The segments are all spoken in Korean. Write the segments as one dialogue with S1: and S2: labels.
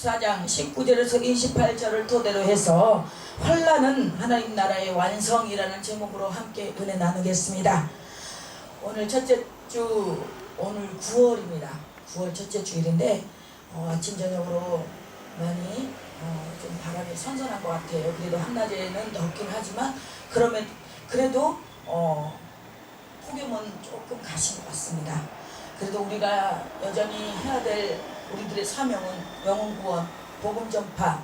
S1: 14장 19절에서 28절을 토대로 해서 환난은 하나님 나라의 완성이라는 제목으로 함께 은혜 나누겠습니다. 오늘 첫째 주, 오늘 9월입니다. 9월 첫째 주일인데 아침 저녁으로 많이 좀 바람이 선선한 것 같아요. 그래도 한낮에는 덥긴 하지만 그래도 폭염은 조금 가신 것 같습니다. 그래도 우리가 여전히 해야 될 우리들의 사명은 영혼 구원, 복음 전파,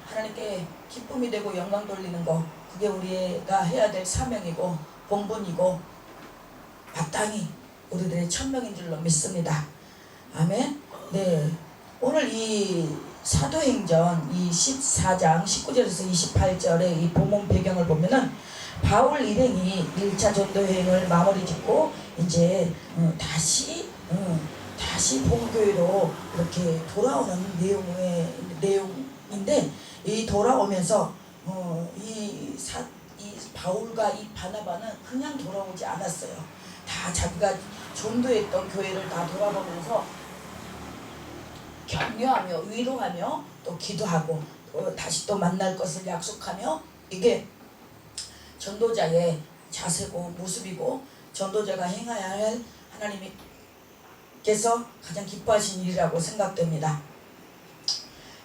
S1: 하나님께 기쁨이 되고 영광 돌리는 거, 그게 우리가 해야 될 사명이고 본분이고 마땅히 우리들의 천명인 줄로 믿습니다. 아멘. 네, 오늘 이 사도행전 이 14장 19절에서 28절의 이 본문 배경을 보면은 바울 일행이 1차 전도여행을 마무리 짓고 이제 다시 본교회로 이렇게 돌아오는 내용인데, 이 돌아오면서 이 바울과 이 바나바는 그냥 돌아오지 않았어요. 다 자기가 전도했던 교회를 다 돌아보면서 격려하며 위로하며 또 기도하고 다시 또 만날 것을 약속하며, 이게 전도자의 자세고 모습이고 전도자가 행해야 할 하나님께서 가장 기뻐하신 일이라고 생각됩니다.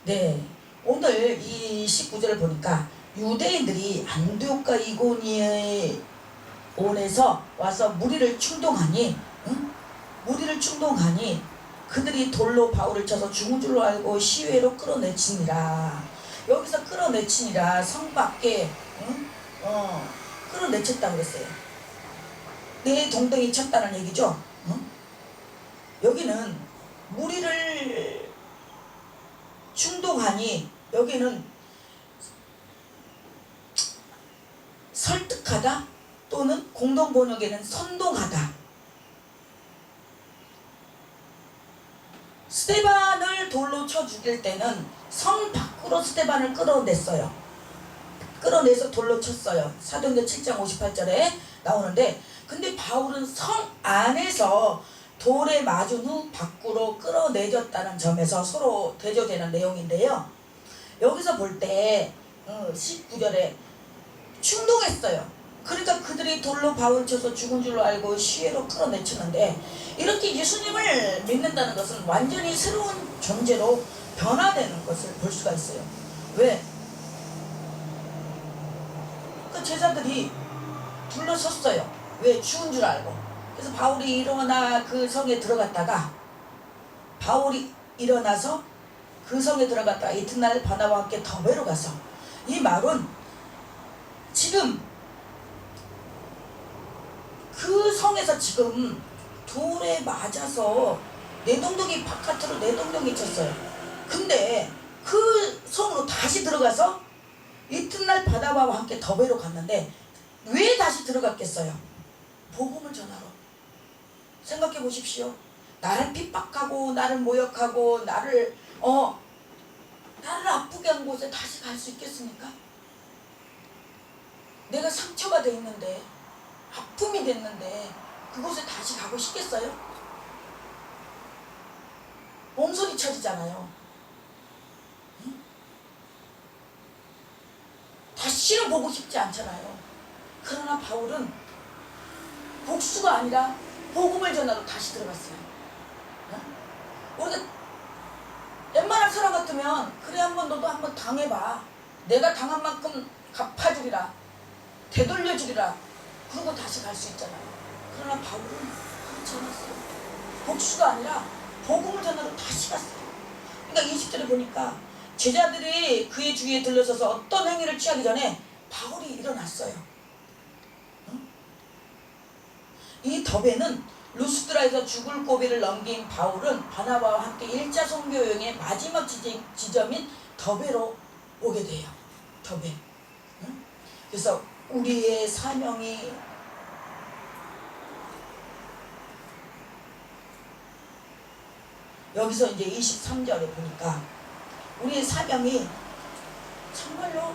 S1: 네, 오늘 이 19절을 보니까 유대인들이 안디옥과 이고니온에서 와서 무리를 충동하니 그들이 돌로 바울을 쳐서 죽은 줄로 알고 시외로 끌어내치니라. 여기서 끌어내치니라, 성 밖에 끌어내쳤다고 그랬어요. 내 동댕이 쳤다는 얘기죠. 여기는 무리를 충동하니, 여기는 설득하다 또는 공동번역에는 선동하다. 스데반을 돌로 쳐 죽일 때는 성 밖으로 스데반을 끌어냈어요. 끌어내서 돌로 쳤어요. 사도행전 7장 58절에 나오는데, 근데 바울은 성 안에서 돌에 맞은 후 밖으로 끌어내졌다는 점에서 서로 대조되는 내용인데요. 여기서 볼 때 19절에 충동했어요. 그러니까 그들이 돌로 바울을 쳐서 죽은 줄로 알고 시외로 끌어내치는데, 이렇게 예수님을 믿는다는 것은 완전히 새로운 존재로 변화되는 것을 볼 수가 있어요. 왜? 그 제자들이 둘러섰어요. 왜? 죽은 줄 알고. 그래서 바울이 일어나 그 성에 들어갔다가, 바울이 일어나서 그 성에 들어갔다가 이튿날 바나바와 함께 더베로 가서, 이 말은 지금 그 성에서 지금 돌에 맞아서 내동댕이 바깥으로 내동댕이 쳤어요. 근데 그 성으로 다시 들어가서 이튿날 바나바와 함께 더베로 갔는데, 왜 다시 들어갔겠어요? 복음을 전하러. 생각해 보십시오. 나를 핍박하고 나를 모욕하고 나를 아프게 한 곳에 다시 갈 수 있겠습니까? 내가 상처가 돼 있는데, 아픔이 됐는데 그곳에 다시 가고 싶겠어요? 몸소리 쳐지잖아요. 응? 다시는 보고 싶지 않잖아요. 그러나 바울은 복수가 아니라 복음을 전하러 다시 들어갔어요. 응? 우리가 웬만한 사람 같으면, 그래 한번 너도 한번 당해봐, 내가 당한 만큼 갚아주리라, 되돌려주리라, 그러고 다시 갈 수 있잖아요. 그러나 바울은 그렇지 않았어요. 복수가 아니라 복음을 전하러 다시 갔어요. 그러니까 20절에 보니까 제자들이 그의 주위에 들러서서 어떤 행위를 취하기 전에 바울이 일어났어요. 응? 이 더베는 루스드라에서 죽을 고비를 넘긴 바울은 바나바와 함께 1차 선교여행의 마지막 지점인 더베로 오게 돼요. 더베. 응? 그래서 우리의 사명이 여기서 이제 23절에 보니까 우리의 사명이 정말로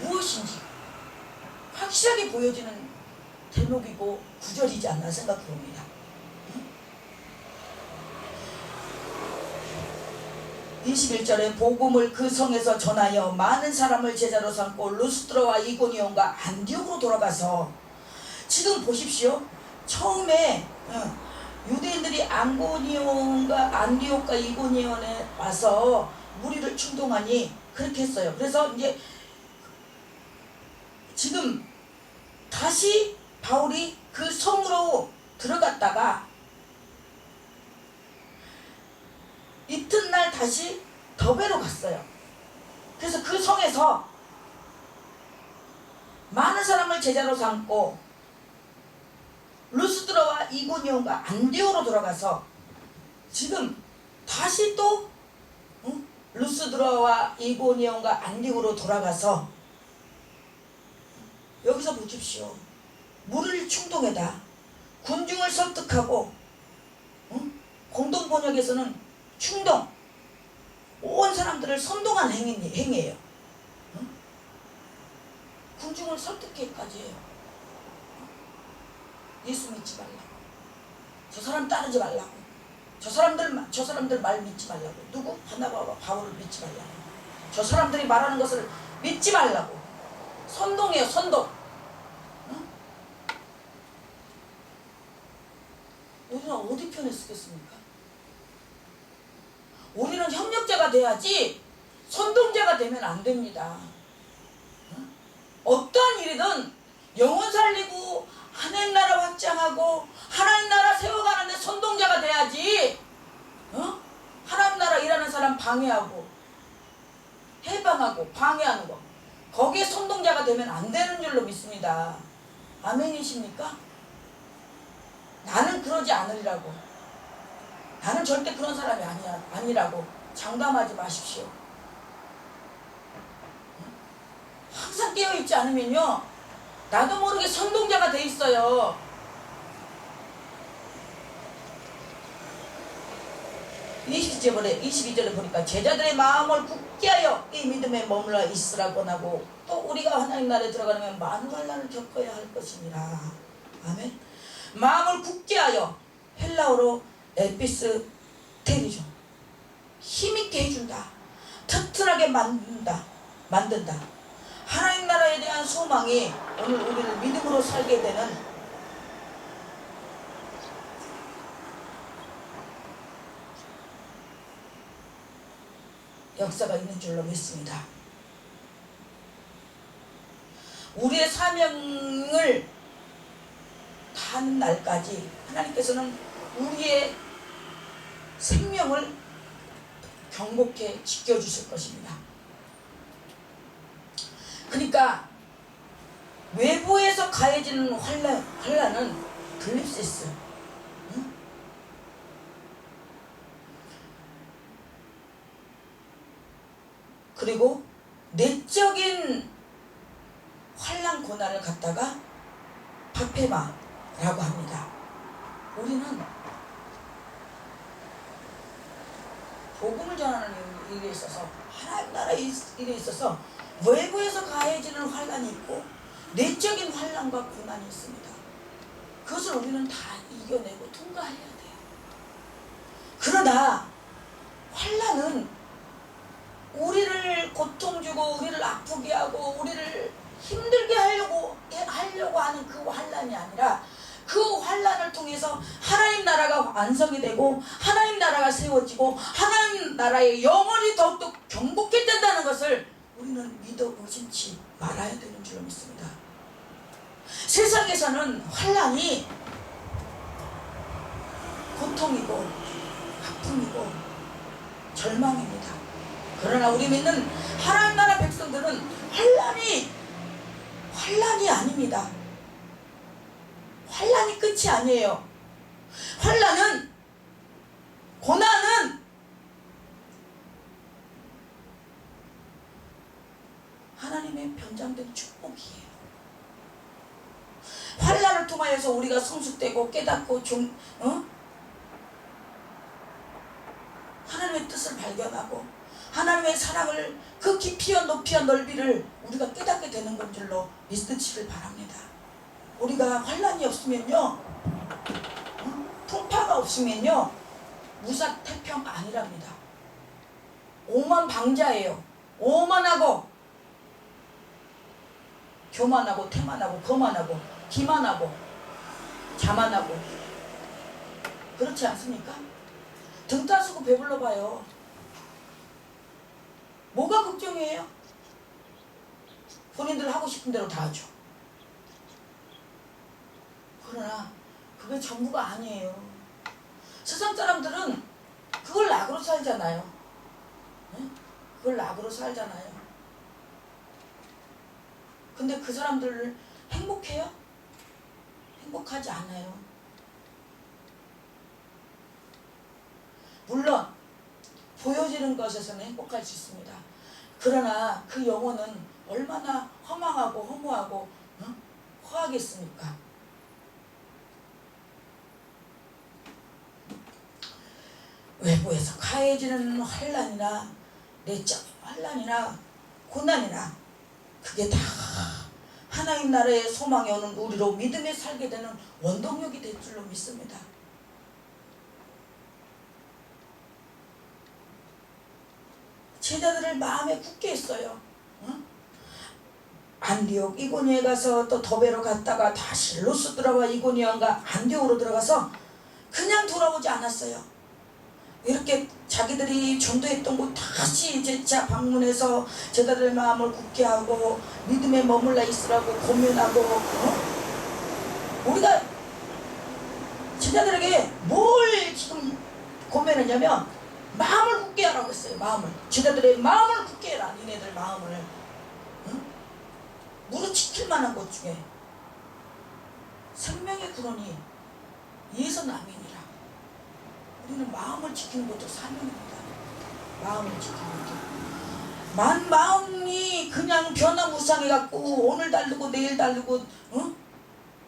S1: 무엇인지 확실하게 보여지는 대목이고 구절이지 않나 생각해 봅니다. 21절에 복음을 그 성에서 전하여 많은 사람을 제자로 삼고 루스드라와 이고니온과 안디옥으로 돌아가서, 지금 보십시오. 처음에 유대인들이 안고니온과 안디옥과 이고니온에 와서 무리를 충동하니 그렇게 했어요. 그래서 이제 지금 다시 바울이 그 성으로 들어갔다가 이튿날 다시 더베로 갔어요. 그래서 그 성에서 많은 사람을 제자로 삼고 루스드라와 이고니온과 안디옥으로 돌아가서 지금 다시 또 루스드라와 이고니온과 안디옥으로 돌아가서 여기서 보십시오. 무리를 충동해다 군중을 설득하고, 공동 번역에서는 충동, 온 사람들을 선동한 행위예요. 군중을 설득해까지 해요. 예수 믿지 말라고, 저 사람 따르지 말라고, 저 사람들 말 믿지 말라고, 누구? 바나바와 바울을 믿지 말라고, 저 사람들이 말하는 것을 믿지 말라고 선동해요. 선동. 우리는 어디 편에 쓰겠습니까? 우리는 협력자가 돼야지 선동자가 되면 안 됩니다. 어떠한 일이든 영혼 살리고 하나님 나라 확장하고 하나님 나라 세워가는데 선동자가 돼야지, 하나님 나라 일하는 사람 방해하고 해방하고 방해하는 거, 거기에 선동자가 되면 안 되는 줄로 믿습니다. 아멘이십니까? 나는 그러지 않으리라고, 나는 절대 그런 사람이 아니라고 장담하지 마십시오. 항상 깨어있지 않으면요, 나도 모르게 선동자가 돼 있어요. 이 22절에 보니까 제자들의 마음을 굳게 하여 이 믿음에 머물러 있으라고 하고, 또 우리가 하나님 나라에 들어가려면 많은 환난을 겪어야 할 것이니라. 아멘. 마음을 굳게 하여, 헬라어로 에피스테리죠. 힘있게 해준다, 튼튼하게 만든다. 하나님 나라에 대한 소망이 오늘 우리를 믿음으로 살게 되는 역사가 있는 줄로 믿습니다. 우리의 사명을 다하는 날까지 하나님께서는 우리의 생명을 경고케 지켜주실 것입니다. 그러니까 외부에서 가해지는 환난은 글립시스, 그리고 내적인 환난 고난을 갖다가 파페마라고 합니다. 우리는 복음을 전하는 일에 있어서, 하나님 나라 일에 있어서 외부에서 가해지는 환난이 있고 내적인 환난과 고난이 있습니다. 그것을 우리는 다 이겨내고 통과해야 돼요. 그러나 환난은 우리를 고통 주고 우리를 아프게 하고 우리를 힘들게 하려고 하는 그 환난이 아니라, 그 환난을 통해서 하나님 나라가 완성이 되고 하나님 나라가 세워지고 하나님 나라의 영혼이 더욱더 경복해 된다는 것을 우리는 믿어 의심치 말아야 되는 줄 믿습니다. 세상에서는 환난이 고통이고 아픔이고 절망입니다. 그러나 우리 믿는 하나님 나라 백성들은 환난이 아닙니다. 환난이 끝이 아니에요. 환난은, 고난은 하나님의 변장된 축복이에요. 환난을 통하여서 우리가 성숙되고 깨닫고 하나님의 뜻을 발견하고 하나님의 사랑을, 그 깊이와 높이와 넓이를 우리가 깨닫게 되는 건 줄로 믿으시길 바랍니다. 우리가 환난이 없으면요, 풍파가 없으면요, 무사태평 아니랍니다. 오만방자예요. 오만하고 교만하고 태만하고 거만하고 기만하고 자만하고 그렇지 않습니까? 등 따스고 배불러 봐요. 뭐가 걱정이에요? 본인들 하고 싶은 대로 다 하죠. 그러나 그게 전부가 아니에요. 세상 사람들은 그걸 낙으로 살잖아요. 네? 그걸 낙으로 살잖아요. 근데 그 사람들 행복해요? 행복하지 않아요. 물론 보여지는 것에서는 행복할 수 있습니다. 그러나 그 영혼은 얼마나 허망하고 허무하고 허하겠습니까? 외부에서 가해지는 환난이나 내적인 환난이나 고난이나 그게 다 하나님 나라의 소망이 오는 우리로 믿음에 살게 되는 원동력이 될 줄로 믿습니다. 제자들을 마음에 굳게 했어요. 응? 안디옥 이고니에 가서 또 더베로 갔다가 다시 루스드라와 이고니온과 안디옥으로 들어가서 그냥 돌아오지 않았어요. 이렇게 자기들이 전도했던 곳 다시 재차 방문해서 제자들의 마음을 굳게 하고 믿음에 머물러 있으라고 고민하고 우리가 제자들에게 뭘 지금 고민했냐면 마음을 굳게 하라고 했어요. 마음을. 제자들의 마음을 굳게 해라. 니네들 마음을. 무릎지킬 만한 것 중에 생명의 근원이 예수남이니라. 우리는 마음을 지키는 것도 사명입니다. 마음을 지키는 것. 마음이 그냥 변화무쌍해갖고 오늘 다르고 내일 다르고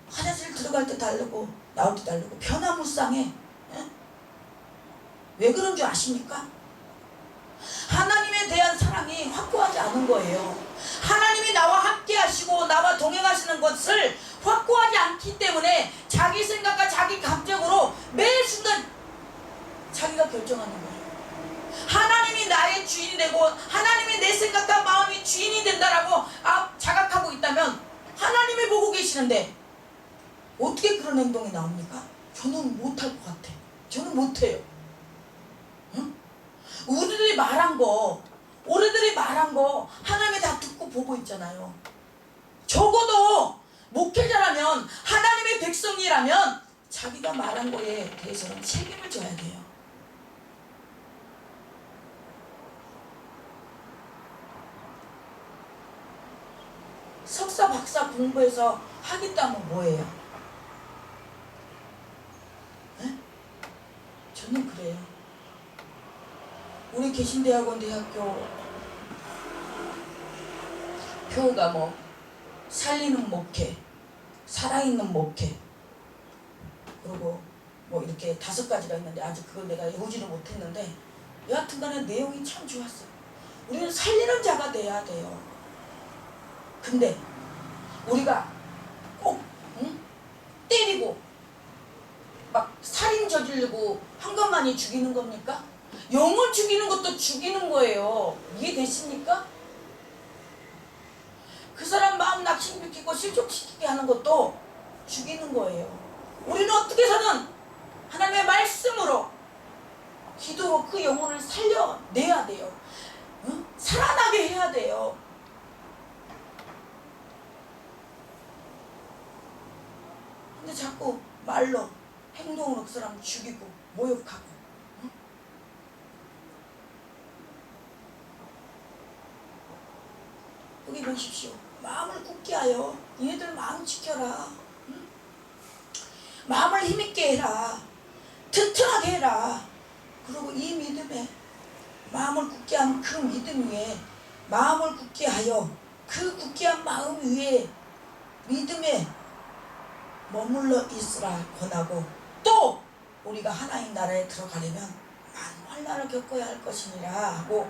S1: 화장실 들어갈 때 다르고 나올 때 다르고 변화무쌍해. 왜 그런 줄 아십니까? 하나님에 대한 사랑이 확고하지 않은 거예요. 하나님이 나와 함께 하시고 나와 동행하시는 것을 확고하지 않기 때문에 자기 생각과 자기 감정으로 매 순간 자기가 결정하는 거예요. 하나님이 나의 주인이 되고 하나님이 내 생각과 마음이 주인이 된다라고 자각하고 있다면 하나님이 보고 계시는데 어떻게 그런 행동이 나옵니까? 저는 못할 것 같아. 저는 못해요. 우리들이 말한 거 하나님이 다 듣고 보고 있잖아요. 적어도 목회자라면 하나님의 백성이라면 자기가 말한 거에 대해서는 책임을 져야 돼요. 석사 박사 공부해서 하겠다면 뭐예요? 네? 저는 그래요. 우리 개신대학원 대학교 표가 뭐 살리는 목회, 살아있는 목회, 그리고 뭐 이렇게 5가지가 있는데 아직 그걸 내가 외우지를 못했는데 여하튼간에 내용이 참 좋았어요. 우리는 살리는 자가 돼야 돼요. 근데 우리가 꼭 때리고 막 살인 저지르고 한 것만이 죽이는 겁니까? 영을 죽이는 것도 죽이는 거예요. 이해되십니까? 그 사람 마음 낙심시키고 실족시키게 하는 것도 죽이는 거예요. 우리는 어떻게 해서든 하나님의 말씀으로 기도로 그 영혼을 살려내야 돼요. 살아나게 해야 돼요. 근데 자꾸 말로 행동으로 그 사람 죽이고 모욕하고 여기 보십시오. 마음을 굳게 하여 얘들 마음 지켜라. 마음을 힘있게 해라. 튼튼하게 해라. 그리고 이 믿음에 마음을 굳게 한 그 믿음 위에 마음을 굳게 하여 그 굳게 한 마음 위에 믿음에 머물러 있으라 권하고 또 우리가 하나님 나라에 들어가려면 많은 환난을 겪어야 할 것이니라 하고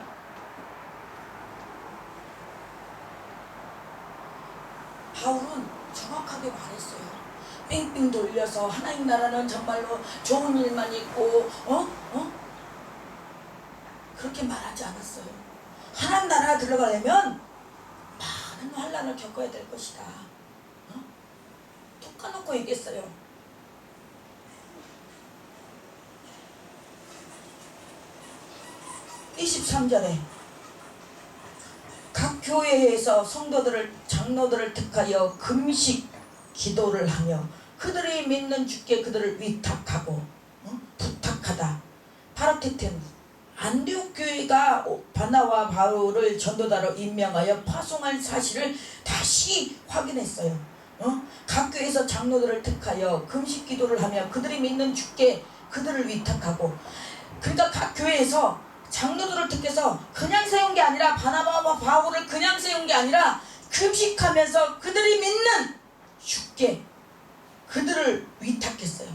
S1: 바울은 정확하게 말했어요. 빙빙 돌려서 하나님 나라는 정말로 좋은 일만 있고 그렇게 말하지 않았어요. 하나님 나라에 들어가려면 많은 환난을 겪어야 될 것이다. 툭 까놓고 얘기했어요. 23절에 각 교회에서 성도들을 장로들을 택하여 금식 기도를 하며 그들이 믿는 주께 그들을 위탁하고 부탁하다. 파라테텐 안디옥 교회가 바나와 바울을 전도자로 임명하여 파송할 사실을 다시 확인했어요. 각 교회에서 장로들을 택하여 금식 기도를 하며 그들이 믿는 주께 그들을 위탁하고, 그러니까 각 교회에서 장로들을 택해서 그냥 세운 게 아니라, 바나바와 바울을 그냥 세운 게 아니라 금식하면서 그들이 믿는 주께 그들을 위탁했어요.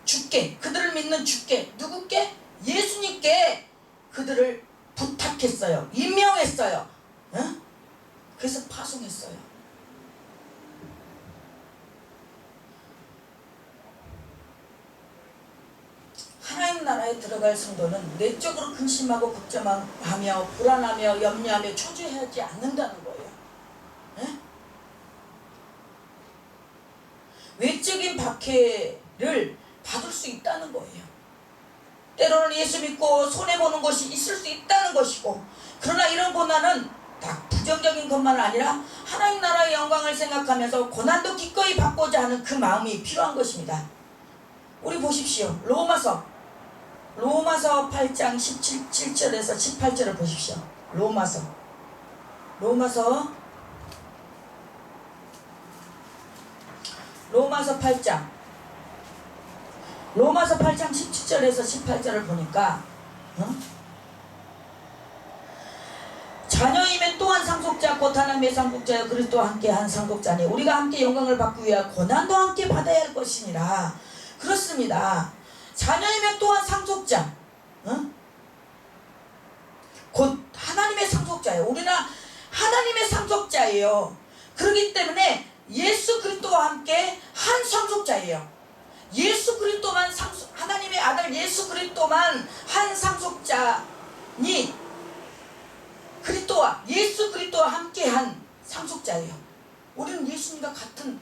S1: 주께, 그들을 믿는 주께, 누구께? 예수님께 그들을 부탁했어요. 임명했어요. 그래서 파송했어요. 하나님 나라에 들어갈 성도는 내적으로 근심하고 걱정하며 불안하며 염려하며 초조해하지 않는다는 거예요. 외적인 박해를 받을 수 있다는 거예요. 때로는 예수 믿고 손해보는 것이 있을 수 있다는 것이고, 그러나 이런 고난은 딱 부정적인 것만 아니라 하나님 나라의 영광을 생각하면서 고난도 기꺼이 받고자 하는 그 마음이 필요한 것입니다. 우리 보십시오. 로마서 8장 17절에서 18절을 보십시오. 로마서 8장 17절에서 18절을 보니까 자녀이면 또한 상속자 곧 하나님의 상속자여 그리스도와 함께 한 상속자니 우리가 함께 영광을 받기 위하여 고난도 함께 받아야 할 것이니라. 그렇습니다. 자녀이면 또한 상속자, 곧 하나님의 상속자예요. 우리는 하나님의 상속자예요. 그렇기 때문에 예수 그리스도와 함께 한 상속자예요. 예수 그리스도만 하나님의 아들 예수 그리스도만 한 상속자니 예수 그리스도와 함께 한 상속자예요. 우리는 예수님과 같은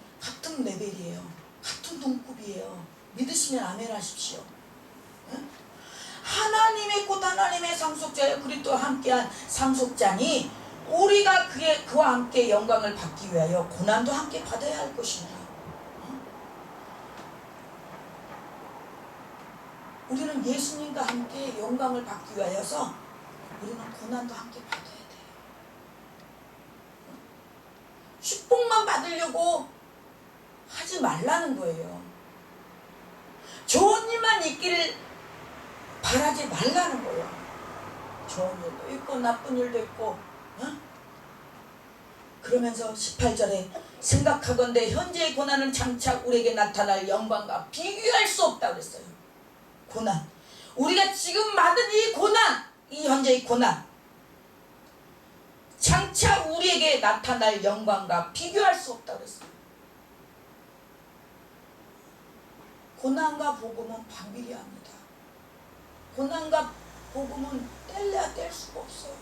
S1: 레벨이에요. 같은 동급이에요. 믿으시면 아멘 하십시오. 하나님의 상속자예요. 그리스도와 함께한 상속자니 우리가 그와 함께 영광을 받기 위하여 고난도 함께 받아야 할 것이니라. 우리는 예수님과 함께 영광을 받기 위하여서 우리는 고난도 함께 받아야 돼요. 축복만 받으려고 하지 말라는 거예요. 좋은 일만 있기를 바라지 말라는 거예요. 좋은 일도 있고 나쁜 일도 있고. 그러면서 18절에 생각하건대 현재의 고난은 장차 우리에게 나타날 영광과 비교할 수 없다고 그랬어요. 고난, 우리가 지금 받은 이 고난, 이 현재의 고난, 장차 우리에게 나타날 영광과 비교할 수 없다고 그랬어요. 고난과 복음은 반비례합니다. 고난과 복음은 뗄래야 뗄 수가 없어요.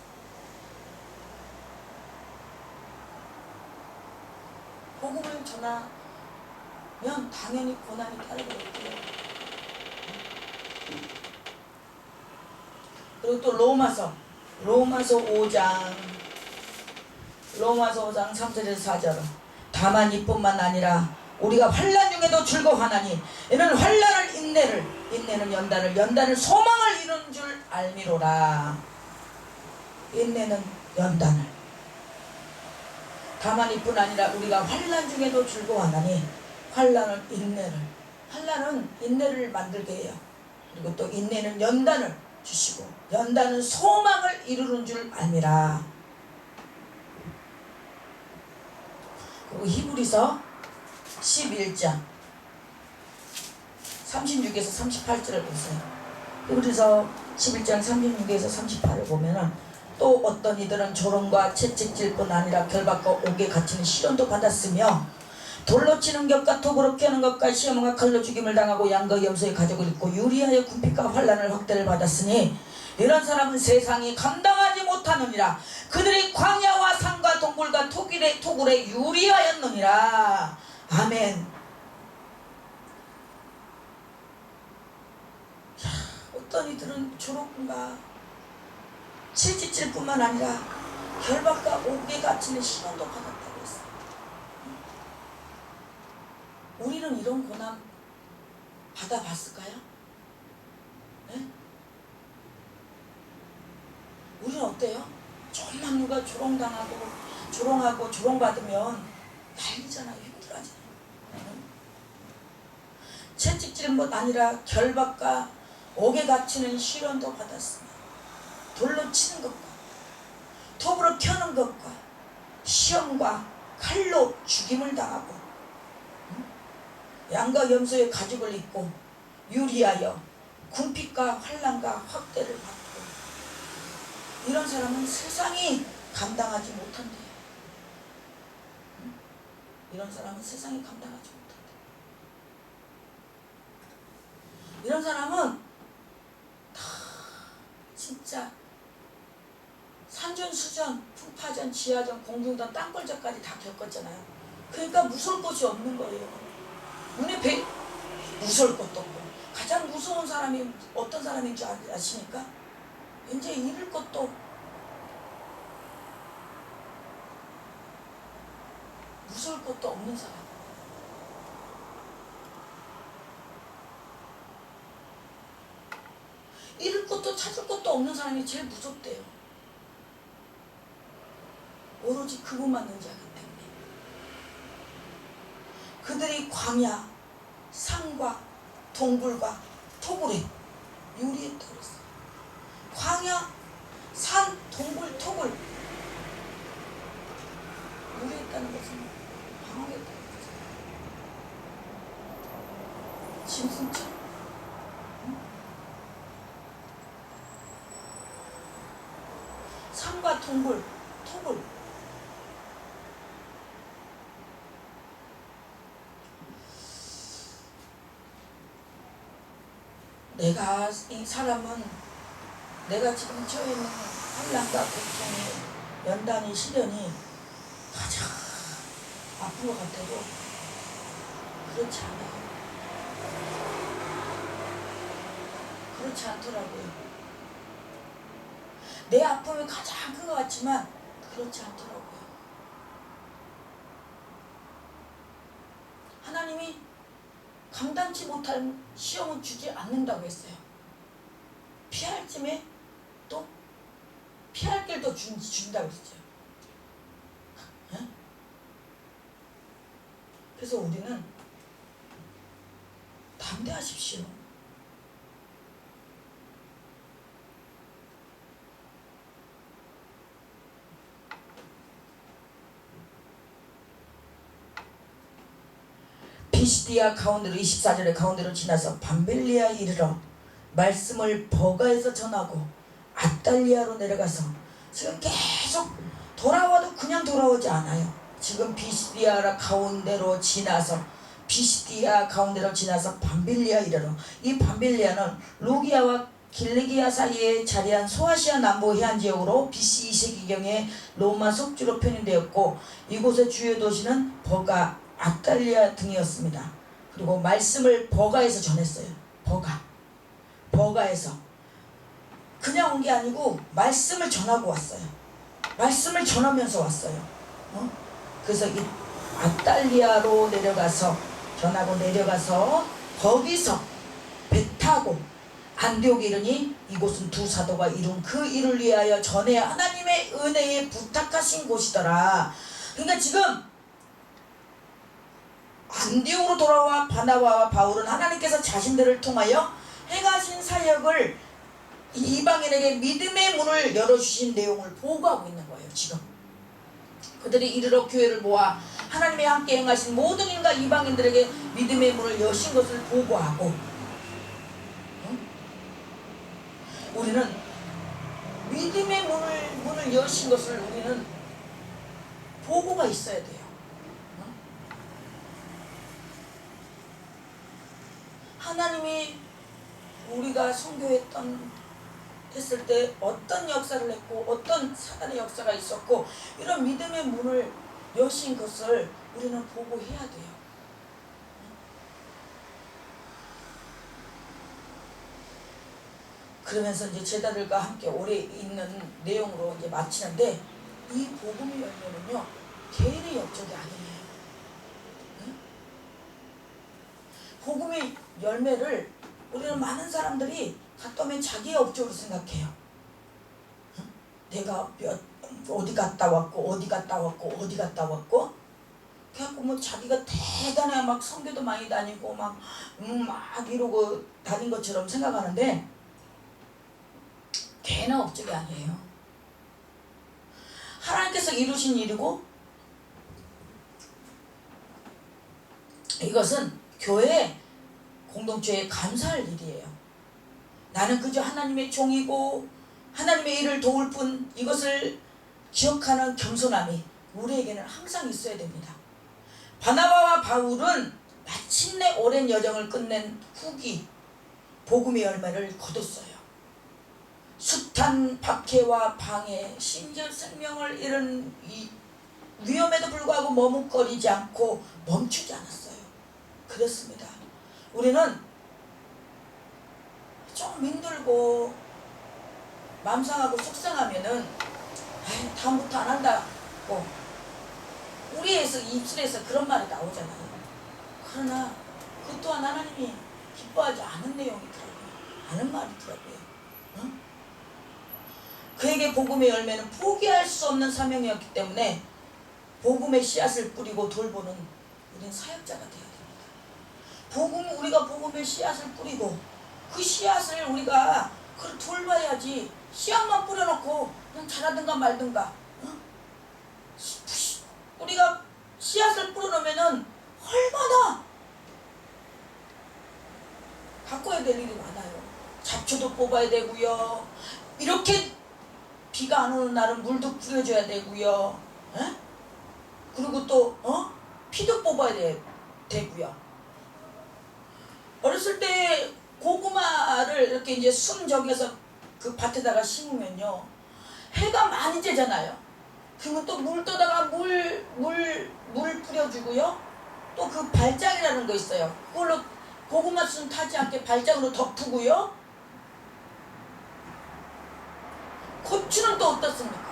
S1: 복음을 전하면 당연히 고난이 따르겠고요. 그리고 또 로마서 5장 3절에서 4절 다만 이뿐만 아니라 우리가 환난 중에도 즐거워하나니 이는 환난을 인내는 연단을 소망을 이루는 줄 알미로라. 인내는 연단을, 다만 이뿐 아니라 우리가 환난 중에도 즐거워하나니 환난은 인내를 만들게 해요. 그리고 또 인내는 연단을 주시고 연단은 소망을 이루는 줄 알미라. 그리고 히브리서 11장 36에서 38절을 보세요. 히브리서 11장 36에서 38을 보면은 또 어떤 이들은 조롱과 채찍질 뿐 아니라 결박과 옥에 갇히는 시련도 받았으며 돌로 치는 것과 톱으로 깨는 것과 시험과 칼로 죽임을 당하고 양과 염소의 가죽을 입고 유리하여 궁핍과 환난을 확대를 받았으니 이런 사람은 세상이 감당하지 못하느니라. 그들이 광야와 산과 동굴과 토굴에 유리하였느니라. 아멘. 어떤 이들은 졸업과 칠지칠뿐만 아니라 결박과 옥에 갇히는 시련도 받았다고 했어요. 우리는 이런 고난 받아봤을까요? 네? 우리는 어때요? 조금만 누가 조롱하고 조롱받으면 난리잖아요. 힘들어하잖아요. 채찍질은 것 아니라 결박과 옥에 갇히는 시련도 받았으며 돌로 치는 것과 톱으로 펴는 것과 시험과 칼로 죽임을 당하고 양과 염소의 가죽을 입고 유리하여 궁핍과 환난과 확대를 받고 이런 사람은 세상이 감당하지 못한대요. 이런 사람은 세상이 감당하지 못한대요. 이런 사람은 다 진짜 산전수전, 풍파전, 지하전, 공중전, 땅굴전까지 다 겪었잖아요. 그러니까 무서울 것이 없는 거예요. 눈에 무서울 것도 없고. 가장 무서운 사람이 어떤 사람인 줄 아십니까? 이제 잃을 것도 무서울 것도 없는 사람. 잃을 것도 찾을 것도 없는 사람이 제일 무섭대요. 오로지 그분만 의지하기 때문에. 그들이 광야, 산과 동굴과 토굴에 유리했다고 그랬어요. 광야, 산, 동굴, 토굴 유리했다는 것은 방황했다는 거죠. 짐승처럼. 산과 동굴, 토굴. 이 사람은 내가 지금 처해 있는 환난과 고통의 연단의 시련이 가장 아픈 것 같아도 그렇지 않아요. 그렇지 않더라고요. 내 아픔이 가장 큰 것 같지만 그렇지 않더라고요. 하나님이 감당치 못할 시험은 주지 않는다고 했어요. 피할 쯤에 또 피할 길도 준다고 했죠. 네? 그래서 우리는 담대하십시오. 피시디아 가운데로 24절의 가운데로 지나서 밤벨리아에 이르러 말씀을 버가에서 전하고 아달리아로 내려가서 지금 계속 돌아와도 그냥 돌아오지 않아요. 지금 피시디아 가운데로 지나서 밤빌리아에 이르러 이 밤빌리아는 루기아와 길리기아 사이에 자리한 소아시아 남부 해안지역으로 BC 2세기경에 로마 속주로 편입되었고 이곳의 주요 도시는 버가, 아달리아 등이었습니다. 그리고 말씀을 버가에서 전했어요. 버가에서 그냥 온 게 아니고 말씀을 전하고 왔어요. 말씀을 전하면서 왔어요. 그래서 이 아달리아로 전하고 내려가서 거기서 배 타고 안디옥에 이르니 이곳은 두 사도가 이룬 그 일을 위하여 전에 하나님의 은혜에 부탁하신 곳이더라. 그러니까 지금 안디옥으로 돌아와 바나바와 바울은 하나님께서 자신들을 통하여 행하신 사역을 이방인에게 믿음의 문을 열어주신 내용을 보고하고 있는 거예요. 지금 그들이 이르러 교회를 모아 하나님의 함께 행하신 모든 인과 이방인들에게 믿음의 문을 여신 것을 보고하고 우리는 믿음의 문을 여신 것을 우리는 보고가 있어야 돼요. 하나님이 우리가 선교했던 했을 때 어떤 역사를 했고 어떤 사단의 역사가 있었고 이런 믿음의 문을 여신 것을 우리는 보고 해야 돼요. 그러면서 이제 제자들과 함께 오래 있는 내용으로 이제 마치는데, 이 복음의 열매는요 개인의 역적이 아니에요. 복음의 열매를 우리는 많은 사람들이 갔다 오면 자기의 업적으로 생각해요. 내가 어디 갔다 왔고 어디 갔다 왔고 어디 갔다 왔고, 그래갖고 뭐 자기가 대단해 막 선교도 많이 다니고 막 이러고 다닌 것처럼 생각하는데, 개나 업적이 아니에요. 하나님께서 이루신 일이고, 이것은 교회 공동체에 감사할 일이에요. 나는 그저 하나님의 종이고 하나님의 일을 도울 뿐, 이것을 기억하는 겸손함이 우리에게는 항상 있어야 됩니다. 바나바와 바울은 마침내 오랜 여정을 끝낸 후기 복음의 열매를 거뒀어요. 숱한 박해와 방해, 심지어 생명을 잃은 이 위험에도 불구하고 머뭇거리지 않고 멈추지 않았어요. 그렇습니다. 우리는 좀 힘들고 마음 상하고 속상하면은 다음부터 안 한다고 우리에서 입술에서 그런 말이 나오잖아요. 그러나 그 또한 하나님이 기뻐하지 않은 내용이더라고요. 않은 말이더라고요. 그에게 복음의 열매는 포기할 수 없는 사명이었기 때문에 복음의 씨앗을 뿌리고 돌보는 우리는 사역자가 되어야 됩니다. 우리가 복음의 씨앗을 뿌리고 그 씨앗을 우리가 돌봐야지. 씨앗만 뿌려놓고 그냥 자라든가 말든가, 우리가 씨앗을 뿌려놓으면은 얼마나 바꿔야 될 일이 많아요. 잡초도 뽑아야 되고요, 이렇게 비가 안 오는 날은 물도 뿌려줘야 되고요, 그리고 또 피도 뽑아야 되고요. 어렸을 때 고구마를 이렇게 이제 순정해서 그 밭에다가 심으면요 해가 많이 쬐잖아요. 그러면 또 물 떠다가 물 뿌려주고요, 또 그 발장이라는 거 있어요. 그걸로 고구마 순 타지 않게 발장으로 덮고요. 고추는 또 어떻습니까?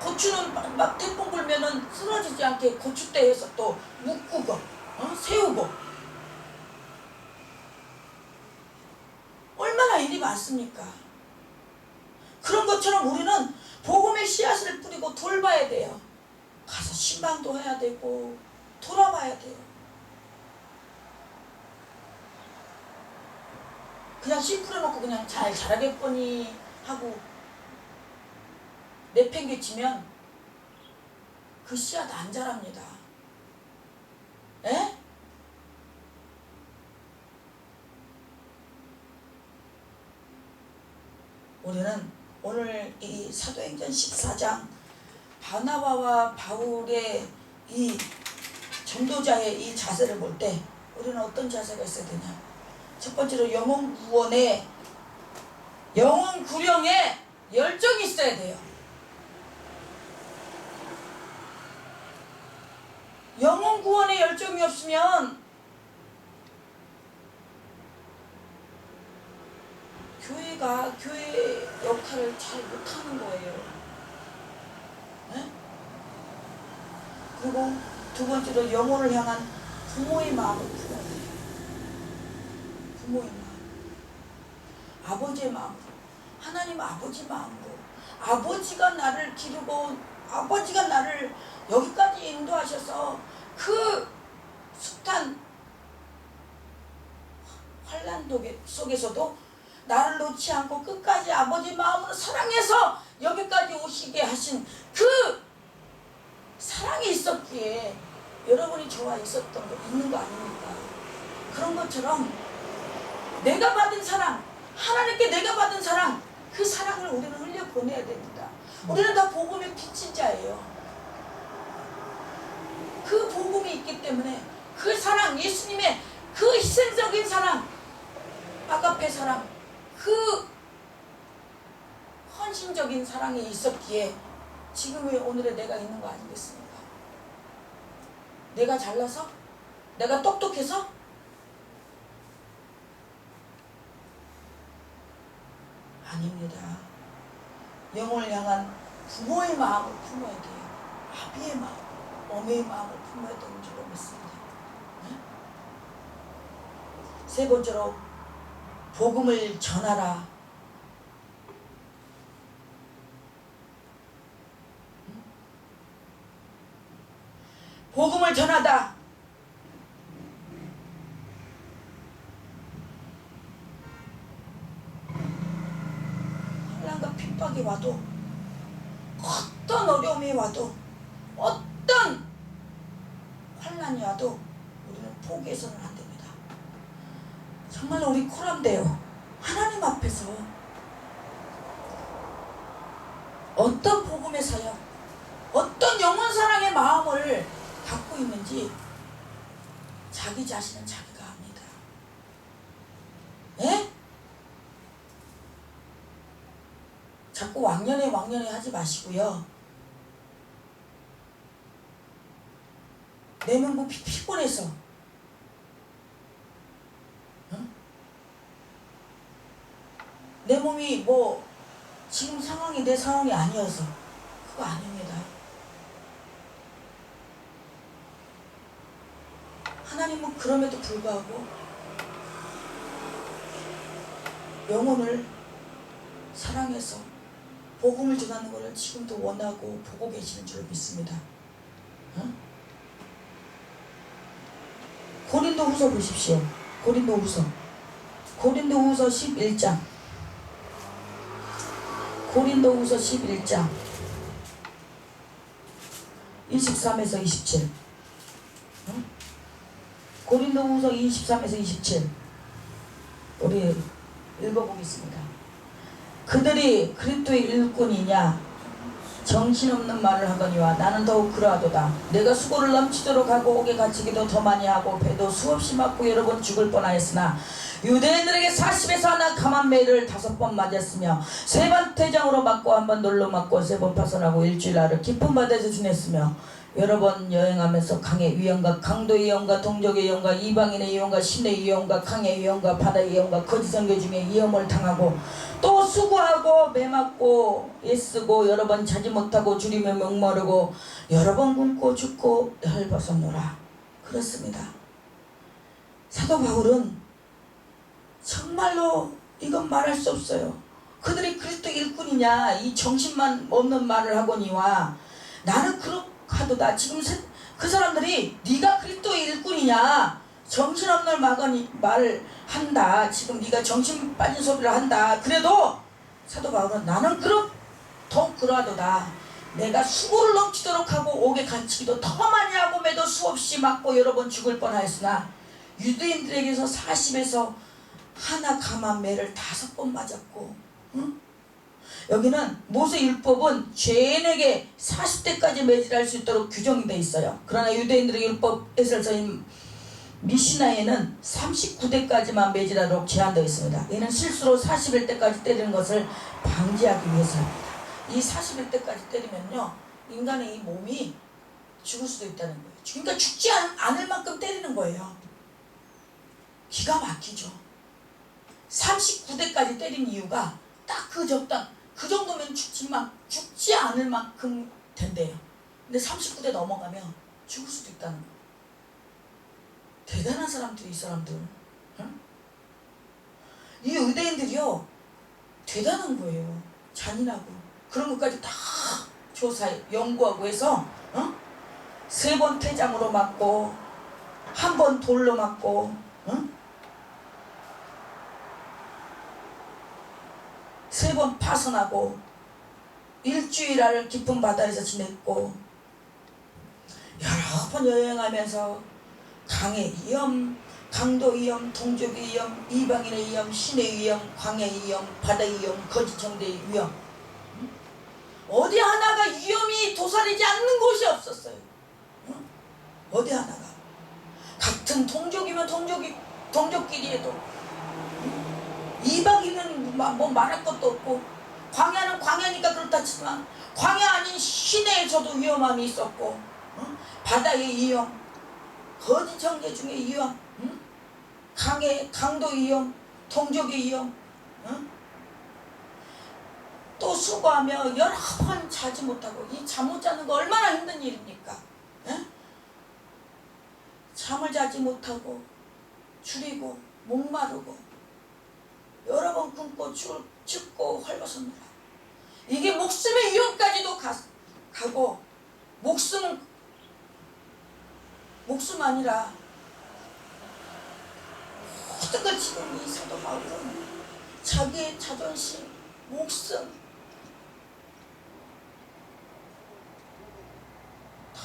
S1: 고추는 막 태풍 불면은 쓰러지지 않게 고추대에서 또 묶고 세우고, 얼마나 일이 많습니까? 그런 것처럼 우리는 복음의 씨앗을 뿌리고 돌봐야 돼요. 가서 신방도 해야 되고 돌아봐야 돼요. 그냥 씨 뿌려놓고 그냥 잘 자라겠거니 하고 내팽개치면 그 씨앗 안 자랍니다. 에? 우리는 오늘 이 사도행전 14장 바나바와 바울의 이 전도자의 이 자세를 볼 때 우리는 어떤 자세가 있어야 되냐? 첫 번째로 영혼 구원에, 영혼 구령에 열정이 있어야 돼요. 영혼 구원에 열정이 없으면 교회가 교회 역할을 잘 못하는 거예요. 네? 그리고 두 번째로 영혼을 향한 부모의 마음을 품어야 돼요. 부모의 마음, 아버지의 마음으로, 하나님 아버지 마음으로, 아버지가 나를 기르고 아버지가 나를 여기까지 인도하셔서 그 숱한 환난 속에서도 나를 놓지 않고 끝까지 아버지 마음으로 사랑해서 여기까지 오시게 하신 그 사랑이 있었기에 여러분이 저와 있는 거 아닙니까? 그런 것처럼 내가 받은 사랑, 하나님께 내가 받은 사랑, 그 사랑을 우리는 흘려보내야 됩니다. 우리는 다 복음의 빚진 자예요. 그 복음이 있기 때문에 그 사랑, 예수님의 그 희생적인 사랑, 아가페 사랑, 그 헌신적인 사랑이 있었기에 지금의 오늘의 내가 있는 거 아니겠습니까? 내가 잘나서? 내가 똑똑해서? 아닙니다. 영혼을 향한 부모의 마음을 품어야 돼요. 아비의 마음, 어머니의 마음을 품어야 되는 줄로 믿습니다. 네? 세 번째로 복음을 전하라. 복음을 전하다. 환난과 핍박이 와도, 어떤 어려움이 와도, 어떤 환난이 와도 우리는 포기해서는 안 됩니다. 정말로 우리 코람데요, 하나님 앞에서 어떤 복음의 사역, 어떤 영혼 사랑의 마음을 갖고 있는지 자기 자신은 자기가 압니다. 예? 자꾸 왕년에 하지 마시고요. 내 몸이 피곤해서, 내 몸이 뭐 지금 상황이 내 상황이 아니어서, 그거 아닙니다. 하나님은 그럼에도 불구하고 영혼을 사랑해서 복음을 전하는 것을 지금도 원하고 보고 계시는 줄 믿습니다. 고린도후서 보십시오. 고린도후서 11장. 고린도후서 11장 23에서 27. 고린도후서 23에서 27 우리 읽어보겠습니다. 그들이 그리스도의 일꾼이냐 정신없는 말을 하거니와 나는 더욱 그러하도다. 내가 수고를 넘치도록 하고 옥에 갇히기도 더 많이 하고 배도 수없이 맞고 여러 번 죽을 뻔하였으나 유대인들에게 40에서 하나 감한 매를 5번 맞았으며 3번 태장으로 맞고 1번 돌로 맞고 3번 파손하고 일주일 하루 깊은 바다에서 지냈으며 여러 번 여행하면서 강의 위험과 강도의 위험과 동족의 위험과 이방인의 위험과 신의 위험과 강의 위험과 바다의 위험과 거짓 선교 중에 위험을 당하고 또 수고하고 매맞고 애쓰고 여러 번 자지 못하고 주림에 목마르고 여러 번 굶고 죽고 헐벗었노라. 그렇습니다. 사도 바울은 정말로 이건 말할 수 없어요. 그들이 그리스도 일꾼이냐 이 정신만 없는 말을 하거니와 나는 그렇하도다. 지금 그 사람들이 네가 그리스도의 일꾼이냐 정신없는 말을 한다. 지금 네가 정신 빠진 소리를 한다. 그래도 사도 바울은 나는 더욱 그러하도다. 내가 수고를 넘치도록 하고 옥에 갇히기도 더 많이 하고 매도 수없이 맞고 여러 번 죽을 뻔하였으나 유대인들에게서 40에서 하나 감한 매를 5번 맞았고, 응? 여기는 모세율법은 죄인에게 40대까지 매질할 수 있도록 규정이 되어 있어요. 그러나 유대인들의 율법에서인 미시나에는 39대까지만 매질하도록 제한되어 있습니다. 이는 실수로 41대까지 때리는 것을 방지하기 위해서입니다. 이 41대까지 때리면요 인간의 이 몸이 죽을 수도 있다는 거예요. 그러니까 죽지 않을 만큼 때리는 거예요. 기가 막히죠. 39대까지 때린 이유가 딱 그 정도면 죽지 않을 만큼 된대요. 근데 39대 넘어가면 죽을 수도 있다는 거예요. 대단한 사람들이 이 사람들. 응? 이 의대인들이요 대단한 거예요. 잔인하고 그런 것까지 다 연구하고 해서 3번 태장으로 맞고 1번 돌로 맞고 3번 파손하고 일주일을 깊은 바다에서 지냈고 여러 번 여행하면서 강의 위험, 강도 위험, 동족의 위험, 이방인의 위험, 신의 위험, 광야의 위험, 바다의 위험, 거짓 정대의 위험. 어디 하나가 위험이 도사리지 않는 곳이 없었어요. 어디 하나가. 같은 동족이면 동족끼리 해도 이방인은 뭐 말할 것도 없고 광야는 광야니까 그렇다 치지만 광야 아닌 시내에서도 위험함이 있었고, 바다의 위험, 거짓 정제 중의 위험, 강도의 위험, 동족의 위험, 또 수고하며 여러 번 자지 못하고, 이 잠 못 자는 거 얼마나 힘든 일입니까? 잠을 자지 못하고 줄이고 목마르고 여러 번 굶고 죽고 헐벗었노라. 이게 목숨의 위험까지도 가고, 목숨 아니라 모든 걸 지금 이 사도 바울은 자기의 자존심, 목숨 다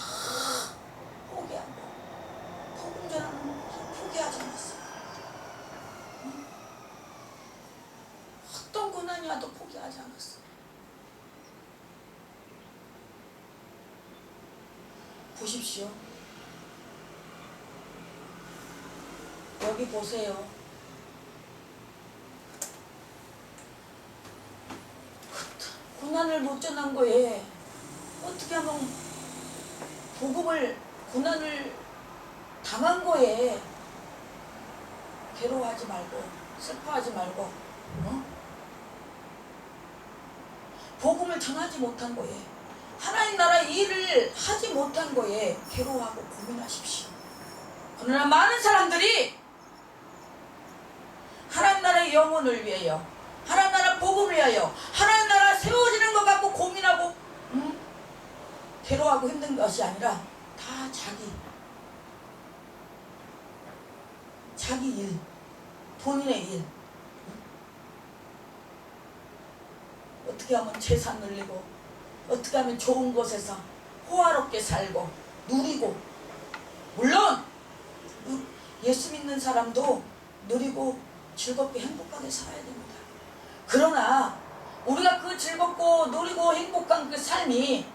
S1: 포기하고 복음 전하는 걸 포기하지 않았어요. 어떤 고난이 와도 포기하지 않았어요. 보십시오. 여기 보세요. 고난을 못 전한 거에 어떻게 하면 고난을 당한 거에 괴로워하지 말고 슬퍼하지 말고, 복음을 전하지 못한 거에, 하나님 나라 일을 하지 못한 거에 괴로워하고 고민하십시오. 그러나 많은 사람들이 하나님 나라의 영혼을 위하여, 하나님 나라 복음을 위하여, 하나님 나라 세워지는 것 갖고 고민하고 괴로워하고 힘든 것이 아니라 다 자기 일, 본인의 일, 어떻게 하면 재산 늘리고, 어떻게 하면 좋은 곳에서 호화롭게 살고 누리고, 물론 예수 믿는 사람도 누리고 즐겁게 행복하게 살아야 됩니다. 그러나 우리가 그 즐겁고 누리고 행복한 그 삶이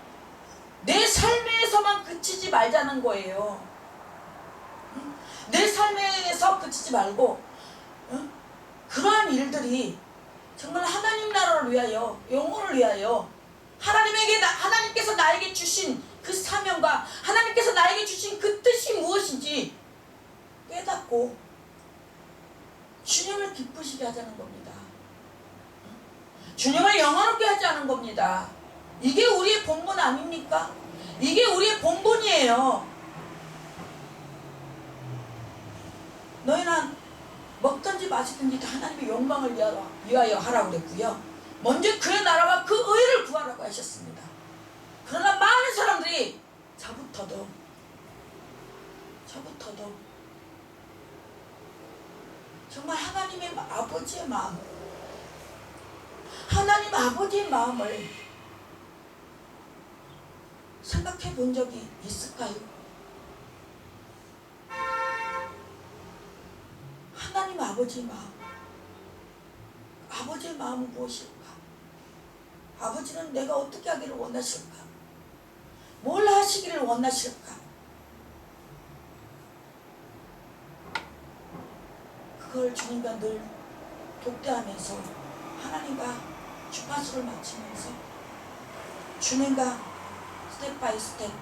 S1: 내 삶에서만 그치지 말자는 거예요. 내 삶에서 그치지 말고, 그러한 일들이 정말 하나님 나라를 위하여, 영혼을 위하여, 하나님께서 나에게 주신 그 사명과 하나님께서 나에게 주신 그 뜻이 무엇인지 깨닫고 주님을 기쁘시게 하자는 겁니다. 주님을 영원롭게 하자는 겁니다. 이게 우리의 본분 아닙니까? 이게 우리의 본분이에요. 너희는 먹든지 마시든지 다 하나님의 영광을 위하여 하라고 그랬고요. 먼저 그의 나라와 그 의를 구하라고 하셨습니다. 그러나 많은 사람들이 저부터도 정말 하나님의 아버지의 마음, 하나님 아버지의 마음을 생각해 본 적이 있을까요? 하나님 아버지의 마음, 아버지의 마음은 무엇일까? 아버지는 내가 어떻게 하기를 원하실까? 뭘 하시기를 원하실까? 그걸 주님과 늘 독대하면서, 하나님과 주파수를 맞추면서 주님과 스텝 바이 스텝,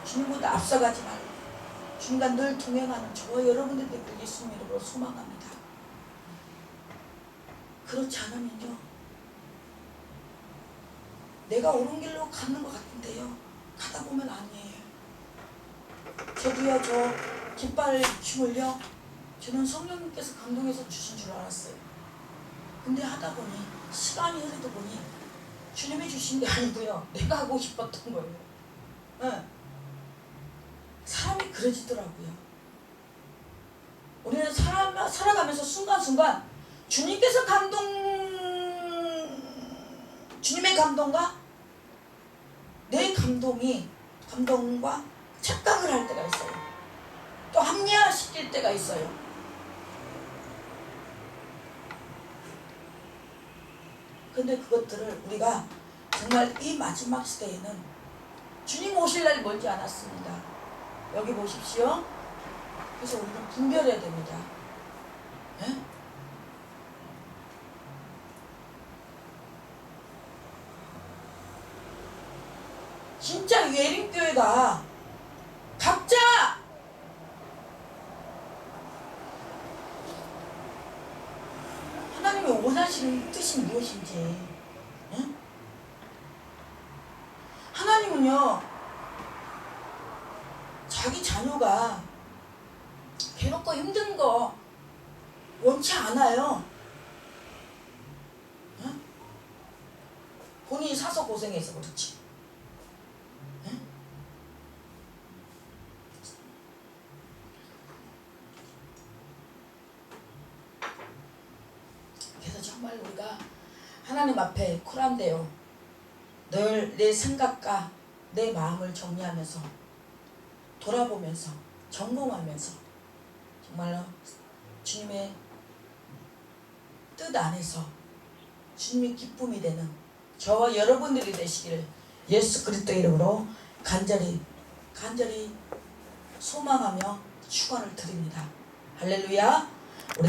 S1: 주님보다 앞서가지 말고 주님과 늘 동행하는 저와 여러분들 되길 예수 이름으로 소망합니다. 그렇지 않으면요, 내가 옳은 길로 가는 것 같은데요, 가다 보면 아니에요. 저도요, 저 깃발 춤을요, 저는 성령님께서 감동해서 주신 줄 알았어요. 근데 하다 보니, 시간이 흐르다 보니 주님이 주신 게 아니고요, 내가 하고 싶었던 거예요. 네. 사람이 그러지더라고요. 우리는 살아가면서 순간순간 주님의 감동과 내 감동과 착각을 할 때가 있어요. 또 합리화시킬 때가 있어요. 근데 그것들을 우리가 정말 이 마지막 시대에는 주님 오실 날이 멀지 않았습니다. 여기 보십시오. 그래서 우리는 분별해야 됩니다. 네? 진짜 예림교회가 각자 하나님이 원하시는 뜻이 무엇인지, 응? 하나님은요 자기 자녀가 괴롭고 힘든 거 원치 않아요. 응? 본인이 사서 고생해서 그렇지. 응? 그래서 정말 우리가 하나님 앞에 쿨한데요, 늘 내 생각과 내 마음을 정리하면서 돌아보면서 점검하면서 정말로 주님의 뜻 안에서 주님의 기쁨이 되는 저와 여러분들이 되시기를 예수 그리스도의 이름으로 간절히 소망하며 축원을 드립니다. 할렐루야.